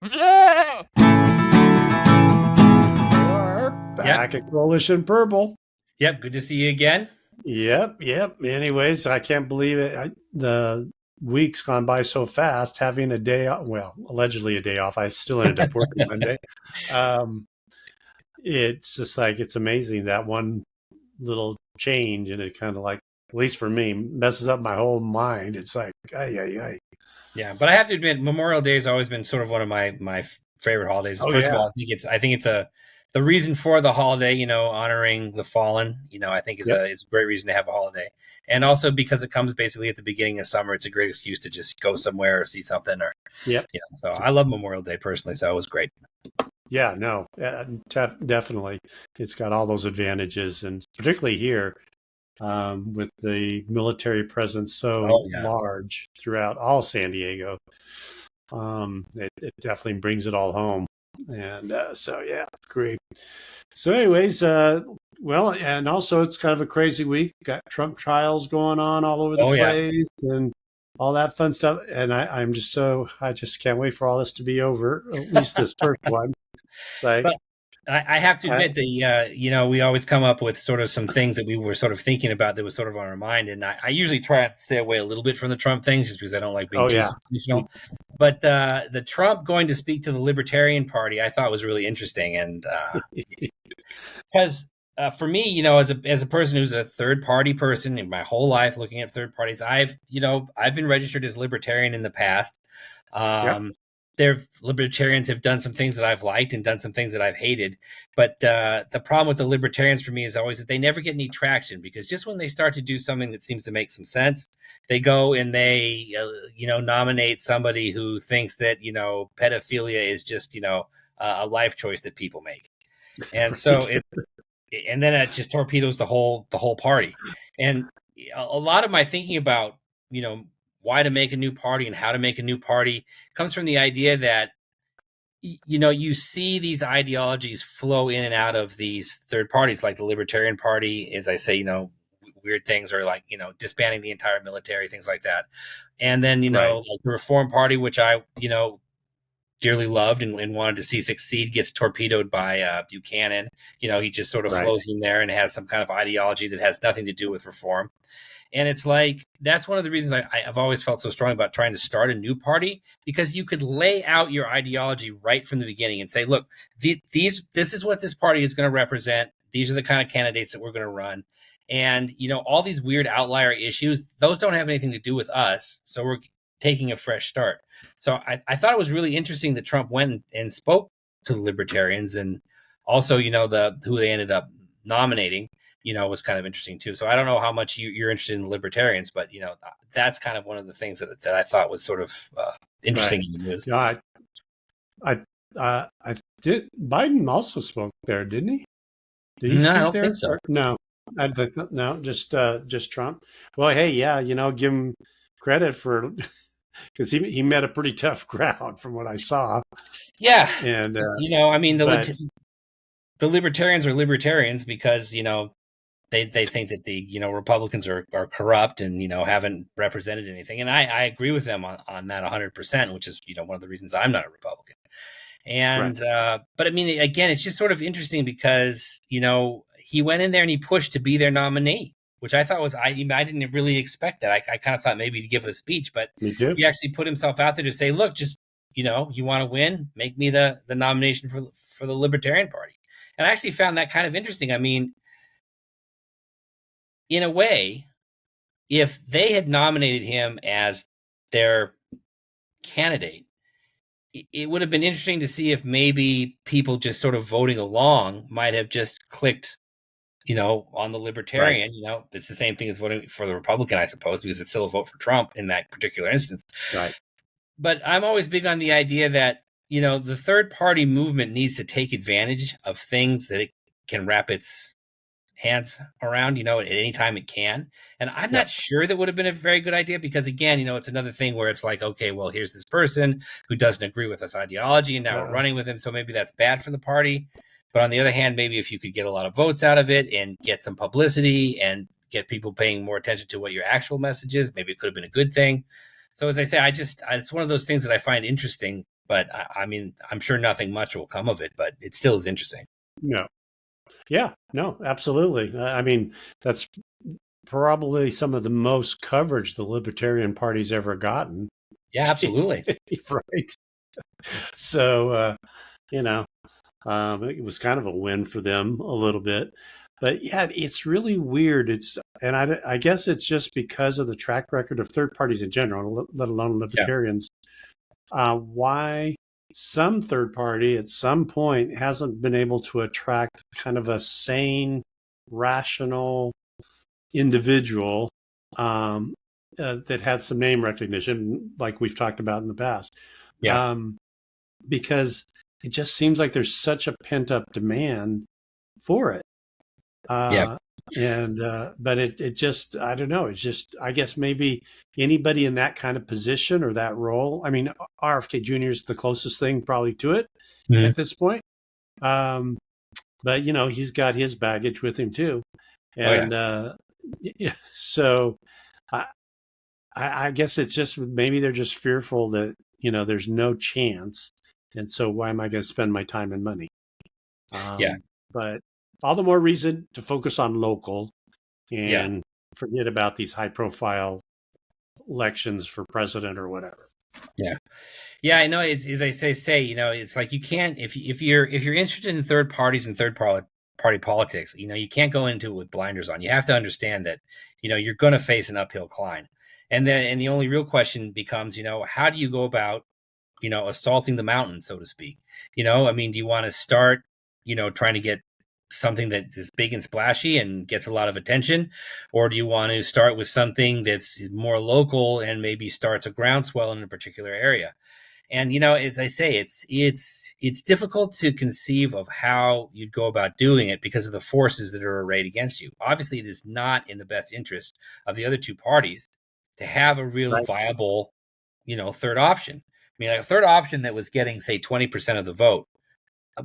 Yeah. We're back at Coalition Purple. Yep. Good to see you again. Yep. Anyways, I can't believe it. The week's gone by so fast. Having a day off, well, allegedly a day off. I still ended up working Monday. Um, it's just like, it's amazing that one little change, and it kind of like, at least for me, messes up my whole mind. It's like, ay. Yeah, but I have to admit, Memorial Day has always been sort of one of my favorite holidays. Oh First of yeah, all, I think it's the reason for the holiday, honoring the fallen. I think yep, it's a great reason to have a holiday, and also because it comes basically at the beginning of summer, it's a great excuse to just go somewhere or see something, or yep. So I love Memorial Day personally, so it was great. Yeah, no, definitely. It's got all those advantages, and particularly here, with the military presence so Oh yeah. large throughout all San Diego. It definitely brings it all home. And so, yeah, great. So, anyways, well, and also it's kind of a crazy week. Got Trump trials going on all over the Oh yeah. place and all that fun stuff. And I just can't wait for all this to be over, at least this first one. It's like, But I have to admit that we always come up with sort of some things that we were sort of thinking about that was sort of on our mind, and I usually try to stay away a little bit from the Trump things just because I don't like being oh, too yeah. sensational. But the Trump going to speak to the Libertarian Party, I thought was really interesting, and because for me, as a person who's a third party person in my whole life, looking at third parties, I've been registered as libertarian in the past. Yep. Libertarians have done some things that I've liked and done some things that I've hated. But the problem with the libertarians for me is always that they never get any traction, because just when they start to do something that seems to make some sense, they go and they, nominate somebody who thinks that, pedophilia is just, a life choice that people make. And so and then it just torpedoes the whole party. And a lot of my thinking about, why to make a new party and how to make a new party comes from the idea that you see these ideologies flow in and out of these third parties, like the Libertarian Party, as I say, weird things, or like, disbanding the entire military, things like that. And then, Right. like the Reform Party, which I, dearly loved and wanted to see succeed, gets torpedoed by Buchanan. He just sort of Right. flows in there and has some kind of ideology that has nothing to do with reform. And it's like, that's one of the reasons I've always felt so strong about trying to start a new party, because you could lay out your ideology right from the beginning and say, look, this is what this party is going to represent. These are the kind of candidates that we're going to run. And, all these weird outlier issues, those don't have anything to do with us. So we're taking a fresh start. So I thought it was really interesting that Trump went and spoke to the libertarians, and also, who they ended up nominating, was kind of interesting too. So I don't know how much you're interested in the libertarians, but that's kind of one of the things that I thought was sort of interesting in the news. Yeah, I did. Biden also spoke there, didn't he? Did he No, I speak don't there? think so. No, no, just Trump. Well, hey, yeah, give him credit for because he met a pretty tough crowd from what I saw. Yeah, And I mean, but the libertarians are libertarians because they think that the Republicans are corrupt and haven't represented anything, and I agree with them on that 100%, which is one of the reasons I'm not a Republican. And right. but I mean, again, it's just sort of interesting because he went in there and he pushed to be their nominee, which I thought was I didn't really expect that. I kind of thought maybe to give a speech, but Me too. he actually put himself out there to say, look, just you want to win, make me the nomination for the Libertarian Party. And I actually found that kind of interesting. I mean, in a way, if they had nominated him as their candidate, it would have been interesting to see if maybe people just sort of voting along might have just clicked, on the libertarian. Right. It's the same thing as voting for the Republican, I suppose, because it's still a vote for Trump in that particular instance. Right. But I'm always big on the idea that, the third party movement needs to take advantage of things that it can wrap its hands around, at any time it can. And I'm not sure that would have been a very good idea, because again, it's another thing where it's like, okay, well, here's this person who doesn't agree with us ideology, and now we're running with him. So maybe that's bad for the party. But on the other hand, maybe if you could get a lot of votes out of it and get some publicity and get people paying more attention to what your actual message is, maybe it could have been a good thing. So as I say, it's one of those things that I find interesting. But I mean, I'm sure nothing much will come of it, but it still is interesting. No. Yeah. No. Absolutely. I mean, that's probably some of the most coverage the Libertarian Party's ever gotten. Yeah, absolutely. Right. So, you know, it was kind of a win for them a little bit. But yeah, it's really weird. And I guess it's just because of the track record of third parties in general, let alone Yeah, libertarians, why some third party at some point hasn't been able to attract kind of a sane, rational individual that had some name recognition, like we've talked about in the past. yeah, Um, because it just seems like there's such a pent up demand for it. yeah, Uh, but it just, I don't know. It's just, I guess maybe anybody in that kind of position or that role. I mean, RFK Jr. is the closest thing probably to it Mhm. at this point. Um, but he's got his baggage with him too. Oh yeah, And, yeah, so I, I guess it's just maybe they're just fearful that, there's no chance. And so why am I going to spend my time and money? yeah, But all the more reason to focus on local yeah. and forget about these high profile elections for president or whatever. Yeah. Yeah, I know. It's as I say, it's like you can't if you're interested in third parties and party politics, you can't go into it with blinders on. You have to understand that, you're going to face an uphill climb, and the only real question becomes, how do you go about, assaulting the mountain, so to speak? I mean, do you want to start, trying to get something that is big and splashy and gets a lot of attention, or do you want to start with something that's more local and maybe starts a groundswell in a particular area? And as I say, it's difficult to conceive of how you'd go about doing it because of the forces that are arrayed against you. Obviously, it is not in the best interest of the other two parties to have a real Right. viable, third option. I mean, like a third option that was getting, say, 20% of the vote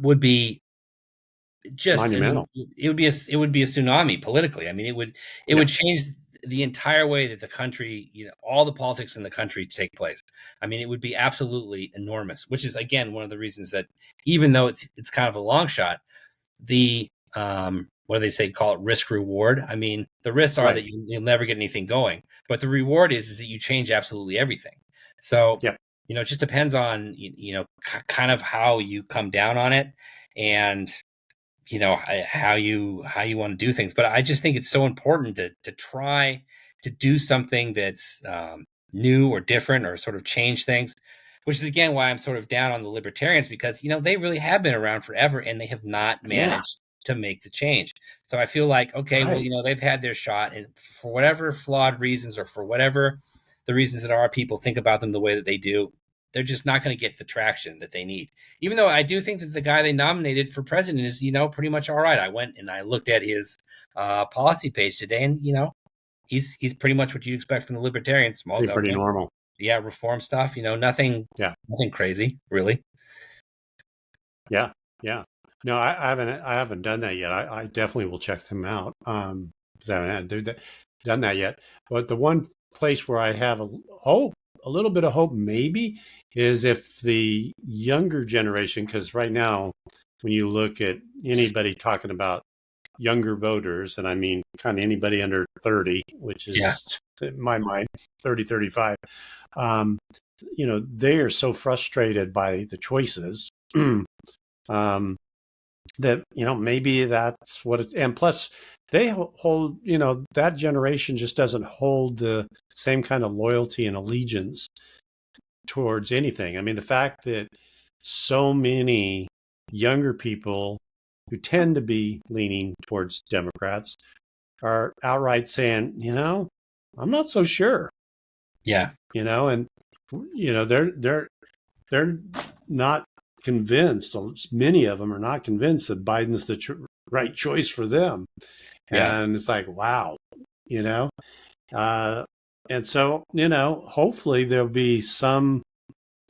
would be just Monumental. it would be a tsunami politically. I mean, it Yeah. would change the entire way that the country, all the politics in the country take place. I mean, it would be absolutely enormous, which is again one of the reasons that even though it's kind of a long shot, the what do they say, call it risk reward. I mean, the risks are Right. that you'll never get anything going, but the reward is that you change absolutely everything. So, Yeah. it just depends on kind of how you come down on it, and how you want to do things. But I just think it's so important to try to do something that's new or different or sort of change things, which is again why I'm sort of down on the libertarians, because they really have been around forever and they have not Yeah. managed to make the change. So I feel like, okay, well, Right. they've had their shot, and for whatever flawed reasons or for whatever the reasons that our people think about them the way that they do, they're just not going to get the traction that they need. Even though I do think that the guy they nominated for president is, pretty much all right. I went and I looked at his policy page today, and he's pretty much what you'd expect from the libertarians: small Seemed pretty government, normal. yeah, reform stuff. Nothing, Yeah. nothing crazy, really. Yeah. Yeah. No, I haven't done that yet. I definitely will check them out. Because I haven't done that yet. But the one place where I have a little bit of hope, maybe, is if the younger generation, because right now, when you look at anybody talking about younger voters, and I mean kind of anybody under 30, which Yeah, is in my mind 30, 35, um, they are so frustrated by the choices. um, that maybe that's what it, and plus they hold, that generation just doesn't hold the same kind of loyalty and allegiance towards anything. I mean, the fact that so many younger people who tend to be leaning towards Democrats are outright saying, I'm not so sure, yeah, and they're not convinced. Many of them are not convinced that Biden's the right choice for them, yeah, and it's like, wow, you know. Uh, and so, hopefully there'll be some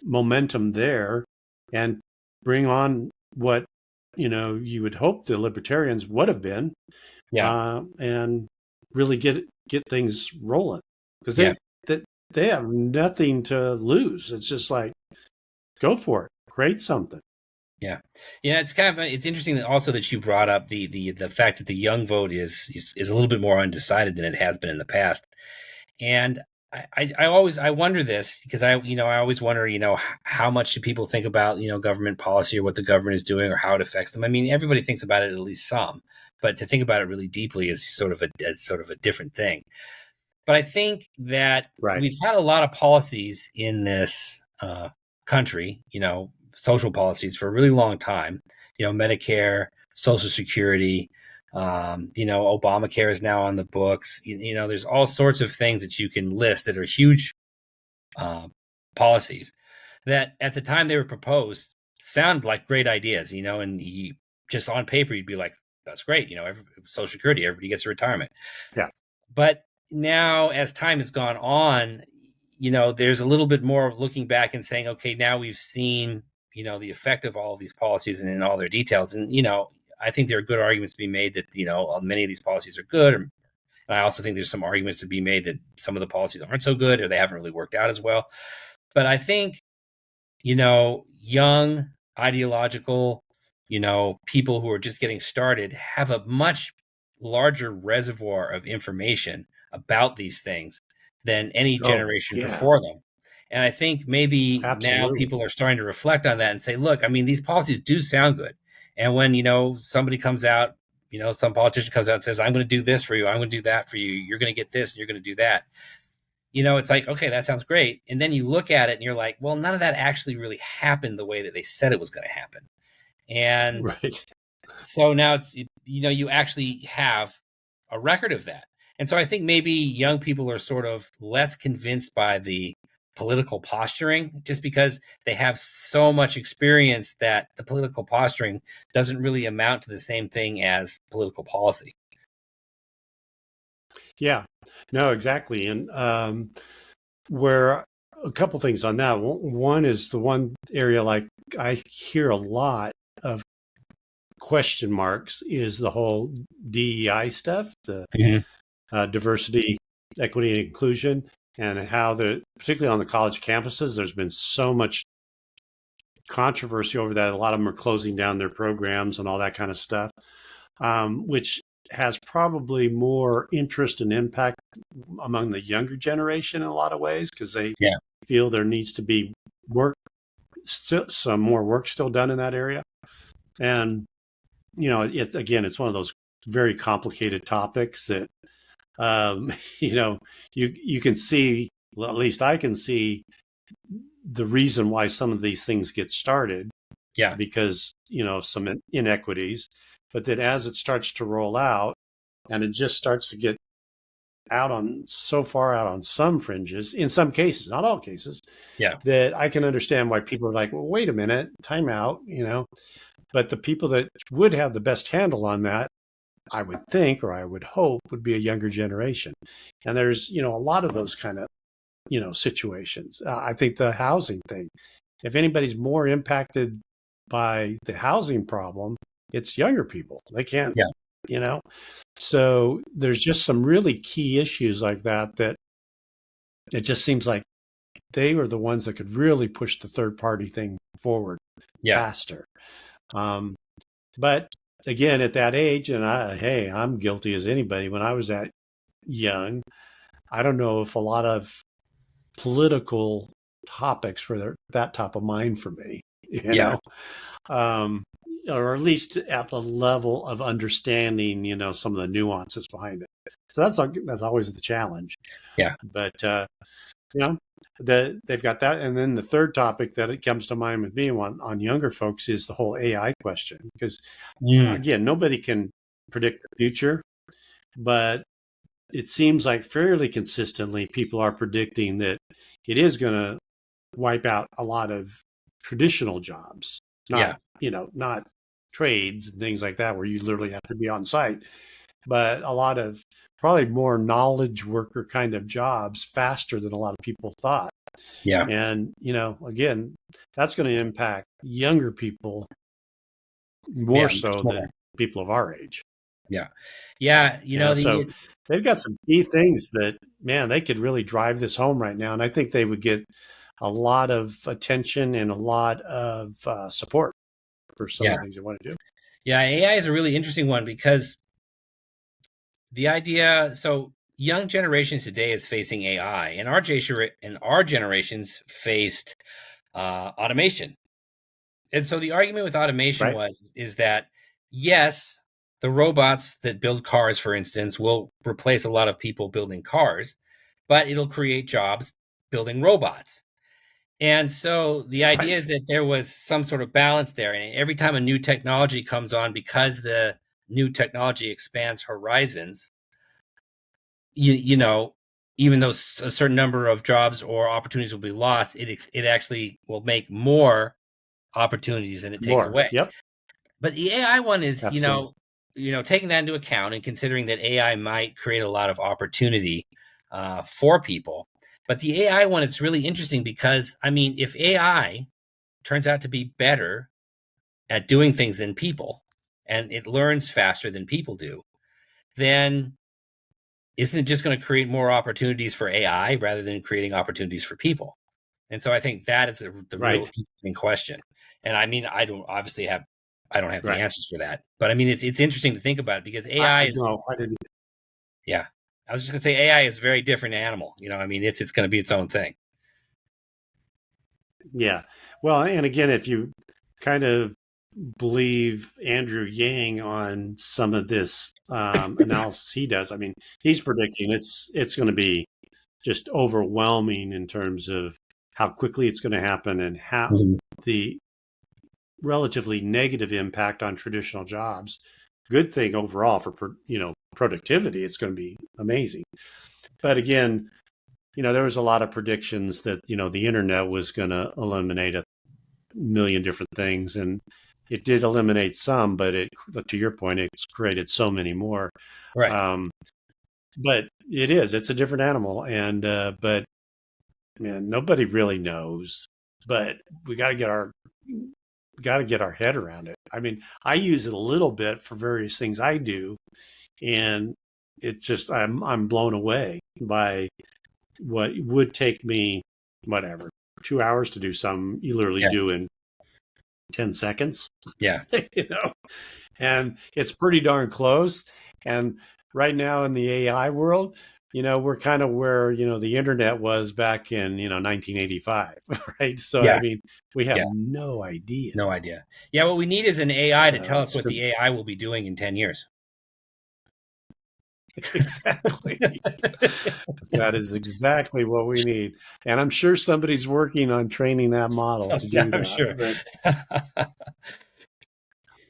momentum there, and bring on what you would hope the libertarians would have been, yeah, and really get things rolling, because yeah. they have nothing to lose. It's just like, go for it. create something. Yeah, yeah. It's kind of it's interesting that also that you brought up the fact that the young vote is a little bit more undecided than it has been in the past. And I wonder this because I always wonder how much do people think about government policy or what the government is doing or how it affects them. I mean, everybody thinks about it at least some, but to think about it really deeply is sort of a different thing. But I think that Right. we've had a lot of policies in this country, social policies for a really long time. Medicare, Social Security, Obamacare is now on the books. There's all sorts of things that you can list that are huge uh, policies that at the time they were proposed sound like great ideas, and just on paper you'd be like, that's great, Social Security, everybody gets a retirement. Yeah. But now, as time has gone on, there's a little bit more of looking back and saying, okay, now we've seen, the effect of all of these policies and in all their details. And, I think there are good arguments to be made that, many of these policies are good. And I also think there's some arguments to be made that some of the policies aren't so good or they haven't really worked out as well. But I think, young, ideological, people who are just getting started have a much larger reservoir of information about these things than any Oh, generation yeah, before them. And I think maybe now absolutely. people are starting to reflect on that and say, look, I mean, these policies do sound good. And when, somebody comes out, some politician comes out and says, I'm going to do this for you, I'm going to do that for you, you're going to get this, and you're going to do that. It's like, okay, that sounds great. And then you look at it and you're like, well, none of that actually really happened the way that they said it was going to happen. And Right. so now you actually have a record of that. And so I think maybe young people are sort of less convinced by the political posturing just because they have so much experience that the political posturing doesn't really amount to the same thing as political policy. Yeah. No, exactly. And where a couple things on that. One is the one area like I hear a lot of question marks is the whole DEI stuff, the Mhm. diversity, equity, and inclusion, and how particularly on the college campuses, there's been so much controversy over that. A lot of them are closing down their programs and all that kind of stuff, which has probably more interest and impact among the younger generation in a lot of ways because they Yeah. feel there needs to be work, some more work still done in that area. And again, it's one of those very complicated topics that um, you can see, well, at least I can see the reason why some of these things get started Yeah. because some inequities, but that as it starts to roll out and it just starts to get so far out on some fringes, in some cases, not all cases, Yeah. that I can understand why people are like, well, wait a minute, time out, but the people that would have the best handle on that, I would think, or I would hope, would be a younger generation. And there's, a lot of those kind of, situations. I think the housing thing, if anybody's more impacted by the housing problem, it's younger people. They can't, Yeah. you know. So there's just some really key issues like that that it just seems like they were the ones that could really push the third party thing forward Yeah. faster. Um, but again, at that age, and hey, I'm guilty as anybody. When I was that young, I don't know if a lot of political topics were that top of mind for me, Yeah. um, or at least at the level of understanding, some of the nuances behind it. So that's always the challenge. Yeah. But you know, they've got that, and then the third topic that it comes to mind with me on younger folks is the whole AI question, because Mm. again, nobody can predict the future, but it seems like fairly consistently people are predicting that it is going to wipe out a lot of traditional jobs, not Yeah. not trades and things like that where you literally have to be on site, but a lot of probably more knowledge worker kind of jobs faster than a lot of people thought. Yeah. And again, that's going to impact younger people more Yeah. Much so more. than people of our age. Yeah. Yeah. So they've got some key things that, man, they could really drive this home right now. And I think they would get a lot of attention and a lot of support for some of Yeah. the things they want to do. Yeah. AI is a really interesting one because the idea, so young generations today is facing AI, and our generations faced automation. And so the argument with automation Right. is that yes, the robots that build cars, for instance, will replace a lot of people building cars, but it'll create jobs building robots. And so the idea Right. is that there was some sort of balance there. And every time a new technology comes on, because the new technology expands horizons, you know, even though a certain number of jobs or opportunities will be lost, it actually will make more opportunities than it takes More. away. Yep. But the AI one is, Absolutely. taking that into account and considering that AI might create a lot of opportunity for people. But the AI one, it's really interesting because, I mean, if AI turns out to be better at doing things than people, and it learns faster than people do, then isn't it just going to create more opportunities for AI rather than creating opportunities for people? And so I think that is the real Right. interesting question. And I mean, I don't have the Right. answers for that, but I mean, it's interesting to think about it because I AI, know. I didn't. yeah, I was just gonna say AI is a very different animal. I mean, it's going to be its own thing. Yeah. Well, and again, if you kind of believe Andrew Yang on some of this analysis he does, I mean, he's predicting it's going to be just overwhelming in terms of how quickly it's going to happen and how Mhm. the relatively negative impact on traditional jobs. Good thing overall for productivity. It's going to be amazing. But again, there was a lot of predictions that the internet was going to eliminate a million different things, and it did eliminate some, but to your point, it's created so many more. Right. Um, but it's a different animal, and but man, nobody really knows. But we got to get our head around it. I mean, I use it a little bit for various things I do, and it just I'm blown away by what would take me whatever 2 hours to do something you literally Yeah. do in 10 seconds. Yeah. you know and it's pretty darn close. And right now in the AI world, we're kind of where the internet was back in 1985. Right? So I Yeah. mean, we have Yeah. no idea. No idea. Yeah. What we need is an AI to So tell us it's what good. the AI will be doing in 10 years. Exactly. That is exactly what we need. And I'm sure somebody's working on training that model to Yeah, do I'm that. sure.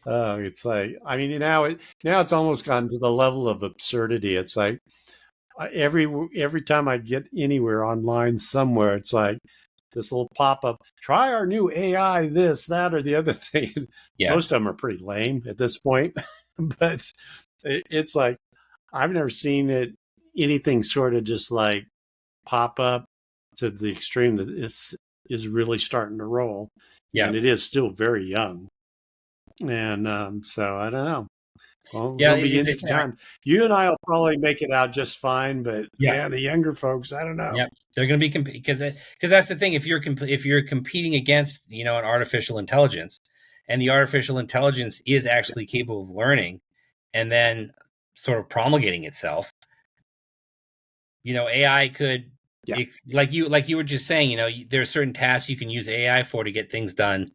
But it's like, I mean, now it's almost gotten to the level of absurdity. It's like every time I get anywhere online somewhere, it's like this little pop up. Try our new AI, this, that, or the other thing. Yeah. Most of them are pretty lame at this point, but it's like I've never seen anything sort of just like pop up to the extreme that is really starting to roll, Yeah. and it is still very young. And so I don't know. Well, Yeah. it'll be interesting time. You and I will probably make it out just fine, but Yeah. man, the younger folks, I don't know. Yep, they're going to be because that's the thing. If you're competing against an artificial intelligence, and the artificial intelligence is Yeah, actually capable of learning, and then sort of promulgating itself, AI could, yeah. like you were just saying, there are certain tasks you can use AI for to get things done,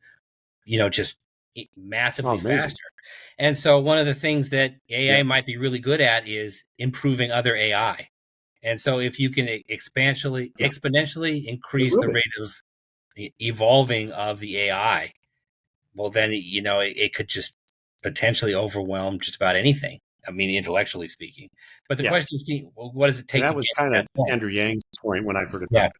just Oh, massively amazing. faster. And so one of the things that Yeah, AI might be really good at is improving other AI. And so if you can yeah. exponentially It increase will the be. rate of evolving of the AI, well then it could just potentially overwhelm just about anything. I mean, intellectually speaking. But the Yeah, question is, what does it and take to that was get to kind that of point? Andrew Yang's point when I've heard him Yeah, talk.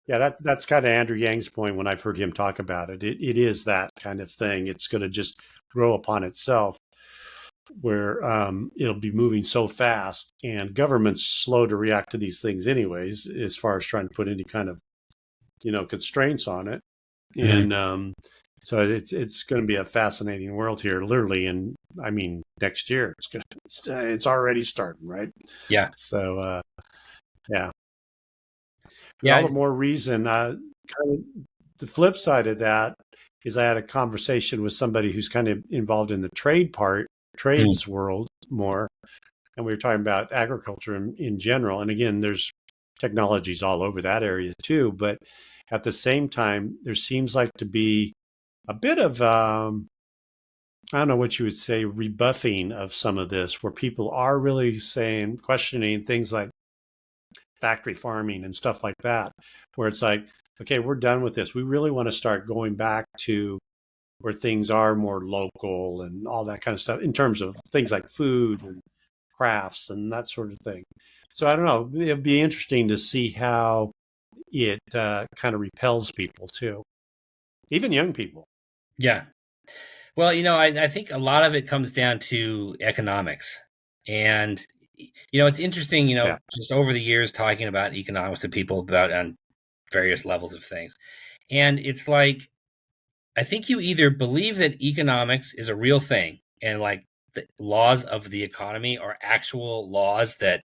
Yeah, that's kind of Andrew Yang's point when I've heard him talk about it. It is that kind of thing. It's going to just grow upon itself, where it'll be moving so fast, and government's slow to react to these things, anyways, as far as trying to put any kind of constraints on it. hmm And so it's going to be a fascinating world here, literally. And I mean, next year it's already starting, right? yeah, So yeah. But all the Yeah. more reason. Kind of the flip side of that is I had a conversation with somebody who's kind of involved in the Mm. trades world more, and we were talking about agriculture in general. And again, there's technologies all over that area too, but at the same time, there seems like to be a bit of I don't know what you would say, rebuffing of some of this, where people are really saying, questioning things like factory farming and stuff like that, where it's like, okay, we're done with this. We really want to start going back to where things are more local and all that kind of stuff in terms of things like food and crafts and that sort of thing. So I don't know. It'd be interesting to see how it kind of repels people too, even young people. Yeah. Well, I think a lot of it comes down to economics. And, it's interesting, Yeah. just over the years talking about economics to people about on various levels of things. And it's like, I think you either believe that economics is a real thing and like the laws of the economy are actual laws that,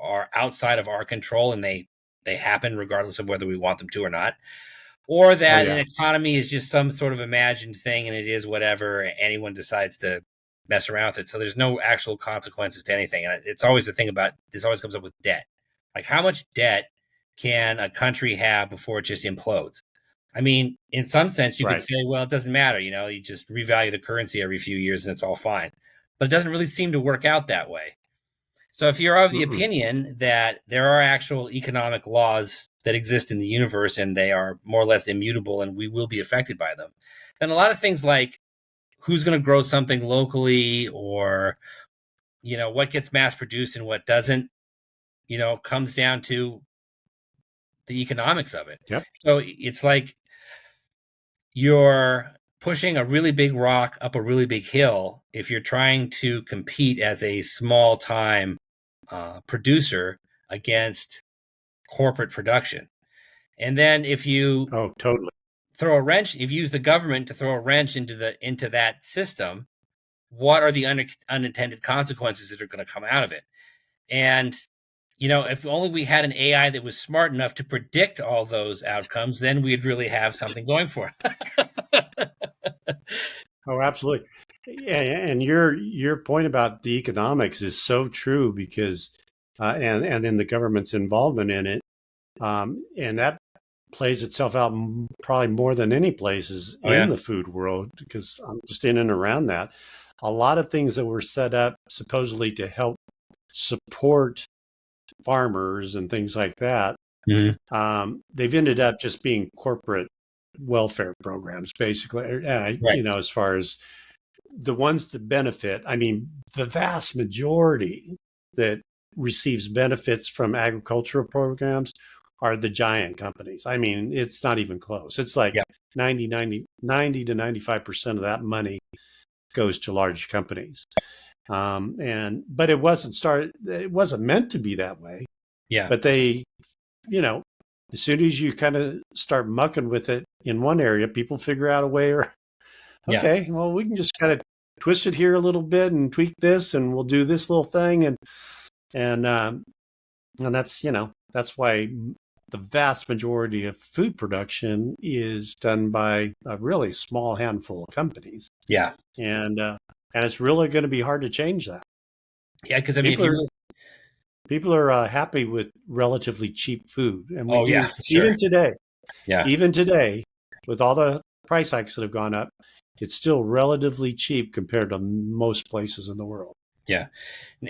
are outside of our control and they happen regardless of whether we want them to or not, or Oh that an yeah. economy is just some sort of imagined thing and it is whatever anyone decides to mess around with it. So there's no actual consequences to anything. And it's always the thing about this always comes up with debt. Like how much debt can a country have before it just implodes? I mean, in some sense, you could Right. say, well, it doesn't matter. You just revalue the currency every few years and it's all fine. But it doesn't really seem to work out that way. So if you're of the Mm-mm. opinion that there are actual economic laws that exist in the universe and they are more or less immutable and we will be affected by them, then a lot of things like who's going to grow something locally or, what gets mass produced and what doesn't, comes down to the economics of it. Yep. So it's like you're pushing a really big rock up a really big hill if you're trying to compete as a small time producer against corporate production. And then if you Oh, totally. throw a wrench, if you use the government to throw a wrench into that system, what are the unintended consequences that are going to come out of it? And if only we had an AI that was smart enough to predict all those outcomes, then we'd really have something going for us. Oh, absolutely. Yeah, and your point about the economics is so true because, and then the government's involvement in it, and that plays itself out probably more than any places Oh in yeah, the food world because I'm just in and around that. A lot of things that were set up supposedly to help support farmers and things like that, hmm they've ended up just being corporate welfare programs, basically. right, As far as the ones that benefit, I mean, the vast majority that receives benefits from agricultural programs are the giant companies. I mean, it's not even close. It's like yeah, 90 to 95% of that money goes to large companies. But it wasn't meant to be that way. yeah, But they, you know, as soon as you kind of start mucking with it in one area, people figure out a way or yeah, okay, well, we can just kind of twist it here a little bit and tweak this, and we'll do this little thing, and and that's why the vast majority of food production is done by a really small handful of companies, yeah, and uh, and it's really going to be hard to change that. yeah. Because I mean, if People you are really, people are happy with relatively cheap food, and we oh yeah, do for sure, yeah. even today, with all the price hikes that have gone up, it's still relatively cheap compared to most places in the world. Yeah.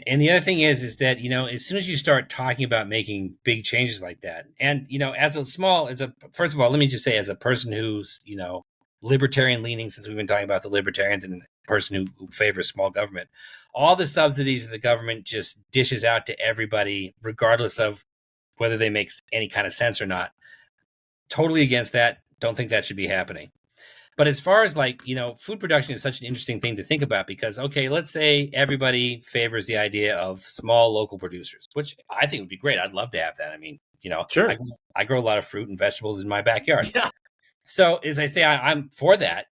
And the other thing is that, as soon as you start talking about making big changes like that, and, first of all, let me just say, as a person who's, libertarian leaning, since we've been talking about the libertarians and a person who favors small government, all the subsidies that the government just dishes out to everybody, regardless of whether they make any kind of sense or not, totally against that. Don't think that should be happening. But as far as like, food production is such an interesting thing to think about because, okay, let's say everybody favors the idea of small local producers, which I think would be great. I'd love to have that. I mean, Sure. I grow a lot of fruit and vegetables in my backyard. Yeah. So as I say, I'm for that.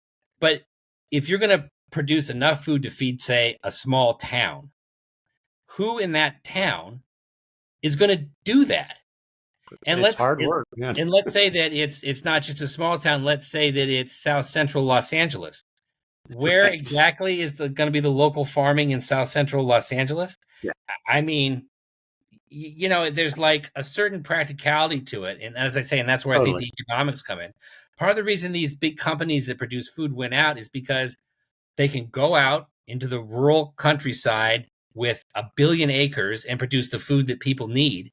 But if you're going to produce enough food to feed, say, a small town, who in that town is going to do that? And It's hard work, man. let's say that it's not just a small town. Let's say that it's South Central Los Angeles. Where Right. exactly is going to be the local farming in South Central Los Angeles? Yeah. I mean, there's like a certain practicality to it, and as I say, and that's where I think Totally. the economics come in. Part of the reason these big companies that produce food went out is because they can go out into the rural countryside with 1 billion acres and produce the food that people need,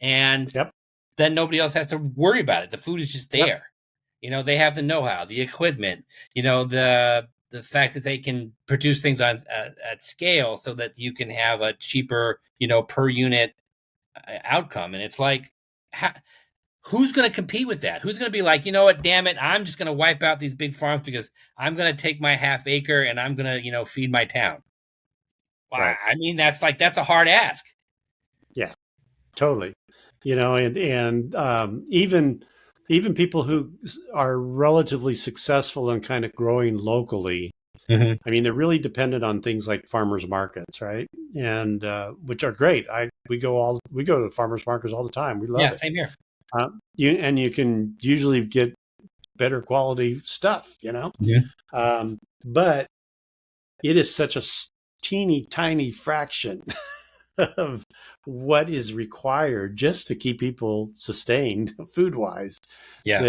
and Yep. then nobody else has to worry about it. The food is just Yep. there. They have the know-how, the equipment, the fact that they can produce things on at scale so that you can have a cheaper, per unit outcome. And it's like, who's going to compete with that? Who's going to be like, you know what, damn it, I'm just going to wipe out these big farms because I'm going to take my half acre and I'm going to, feed my town. Right. I mean, that's a hard ask. Yeah. Totally. And even people who are relatively successful in kind of growing locally. Mm-hmm. I mean, they're really dependent on things like farmers markets, right? And which are great. We go to farmers markets all the time. We Yeah, love it. same here. You can usually get better quality stuff, Mm-hmm. but it is such a teeny tiny fraction of what is required just to keep people sustained food wise Yeah.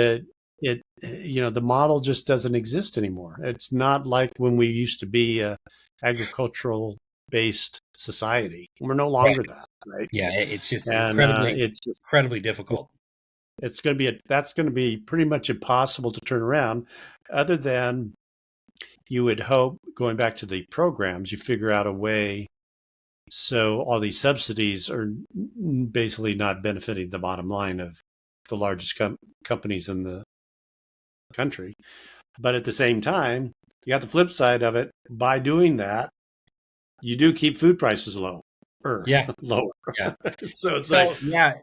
that the model just doesn't exist anymore. It's not like when we used to be a agricultural based society. We're no Right. longer that, right? Yeah. It's just And incredibly difficult. it's going to be that's going to be pretty much impossible to turn around, other than you would hope, going back to the programs, you figure out a way so all these subsidies are basically not benefiting the bottom line of the largest companies in the country. But at the same time, you got the flip side of it. By doing that, you do keep food prices low or Yeah. lower. Yeah. So it's like, So yeah,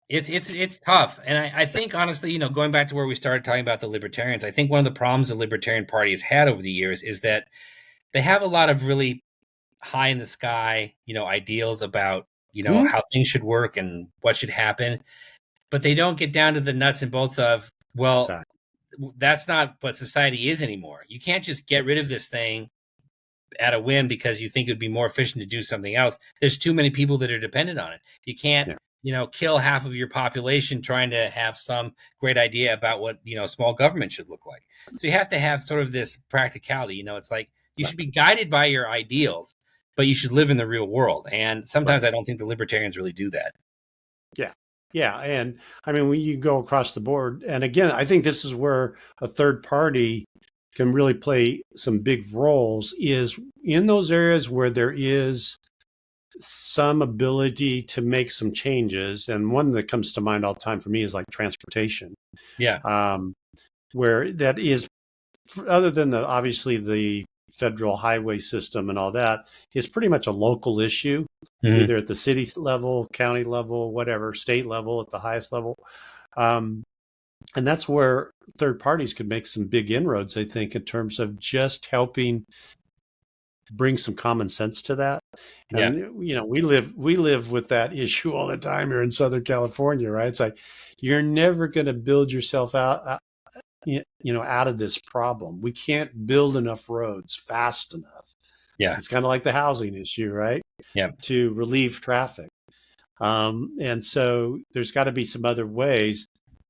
it's tough. And I think honestly, going back to where we started talking about the libertarians, I think one of the problems the Libertarian Party has had over the years is that they have a lot of really high in the sky, ideals about, hmm, how things should work and what should happen, but they don't get down to the nuts and bolts of, well, exactly. that's not what society is anymore. You can't just get Yep. rid of this thing at a whim because you think it would be more efficient to do something else. There's too many people that are dependent on it. You can't, Yeah. kill half of your population trying to have some great idea about what, small government should look like. So you have to have sort of this practicality. It's like you Right. should be guided by your ideals, but you should live in the real world. And Right. sometimes I don't think the libertarians really do that. Yeah. Yeah. And I mean, when you go across the board, and again, I think this is where a third party can really play some big roles, is in those areas where there is some ability to make some changes. And one that comes to mind all the time for me is like transportation, Yeah. um, where that is, other than obviously the federal highway system and all that, is pretty much a local issue, Mm-hmm. either at the city level, county level, whatever, state level, at the highest level. Um, and that's where third parties could make some big inroads, I think, in terms of just helping bring some common sense to that. Yeah. And we live with that issue all the time here in Southern California, right? It's like you're never going to build yourself out of this problem. We can't build enough roads fast enough. Yeah. It's kind of like the housing issue, right? Yeah. To relieve traffic. And so there's got to be some other ways.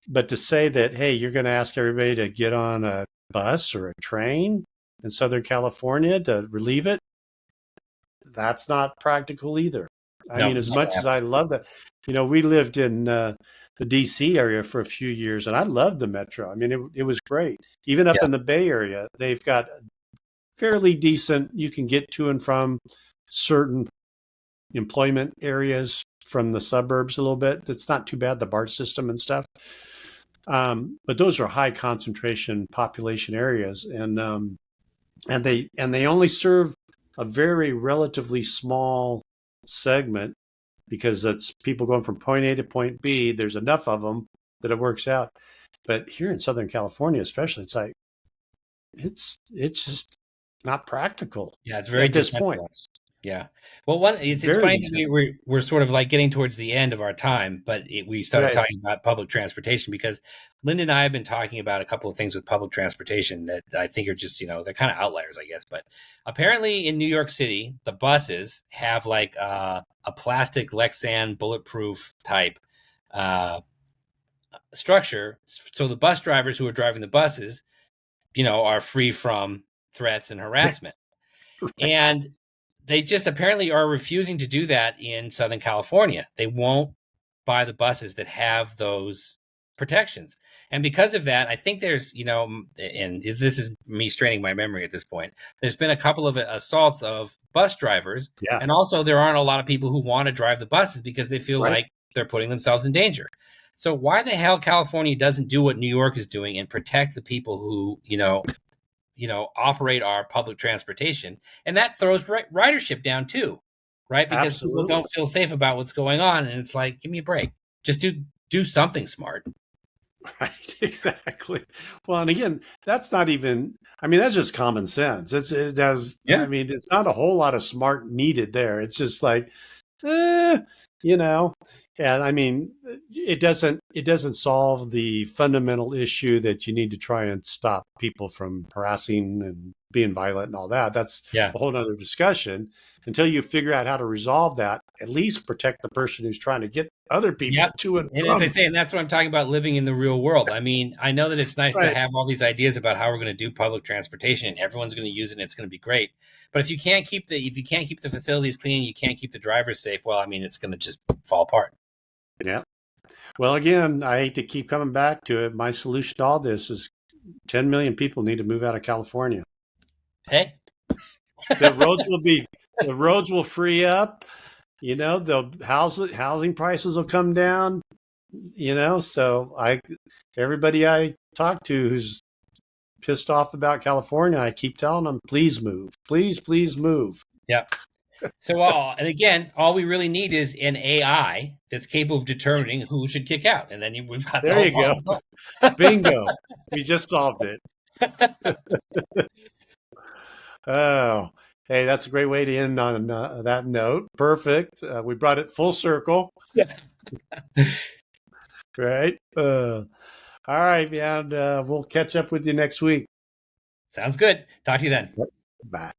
But to say that, hey, you're going to ask everybody to get on a bus or a train in Southern California to relieve it, that's not practical either. I No, mean, as not gonna much as happen. I love that, we lived in the DC area for a few years, and I loved the metro. I mean, it was great. Even up Yeah. in the Bay Area, they've got fairly decent, you can get to and from certain employment areas from the suburbs a little bit. It's not too bad, the BART system and stuff. But those are high concentration population areas, and they only serve a very relatively small segment, because that's people going from point A to point B. There's enough of them that it works out. But here in Southern California, especially, it's like it's just not practical Yeah. It's very at this point. decentralized. Yeah. Well, it's Very funny that sad. we're sort of like getting towards the end of our time, but we started Right. talking about public transportation because Linda and I have been talking about a couple of things with public transportation that I think are just, they're kind of outliers, I guess. But apparently in New York City, the buses have like a plastic Lexan bulletproof type uh, structure. So the bus drivers who are driving the buses, are free from threats and harassment. Right. And they just apparently are refusing to do that in Southern California. They won't buy the buses that have those protections. And because of that, I think there's, and this is me straining my memory at this point, there's been a couple of assaults of bus drivers. Yeah. And also, there aren't a lot of people who want to drive the buses because they feel Right. like they're putting themselves in danger. So, why the hell California doesn't do what New York is doing and protect the people who, operate our public transportation, and that throws ridership down too, right? Because people Absolutely. don't feel safe about what's going on, and it's like, give me a break. Just do something smart. Right, exactly. Well, and again, that's not even, I mean, that's just common sense. It does, Yeah, I mean, it's not a whole lot of smart needed there. It's just like, eh, you know, and I mean, it doesn't solve the fundamental issue that you need to try and stop people from harassing and being violent and all that. That's yeah, a whole other discussion. Until you figure out how to resolve that, at least protect the person who's trying to get other yep. people to and And as I from. say, and that's what I'm talking about, living in the real world. I mean, I know that it's nice to Right. have all these ideas about how we're going to do public transportation, and everyone's going to use it, and it's going to be great. But if you can't keep the facilities clean, you can't keep the drivers safe. Well, I mean, it's going to just fall apart. Yeah. Well, again, I hate to keep coming back to it. My solution to all this is 10 million people need to move out of California. Hey, The roads will be, the roads will free up. The housing prices will come down. So everybody I talk to who's pissed off about California, I keep telling them, please move, please move. yeah. So, and again, all we really need is an AI that's capable of determining who should kick out, and then we've got the There whole you go. problem solved. Bingo. We just solved it. Oh, hey, that's a great way to end on that note. Perfect. We brought it full circle, Yeah. right? All right, man. We'll catch up with you next week. Sounds good. Talk to you then. Bye.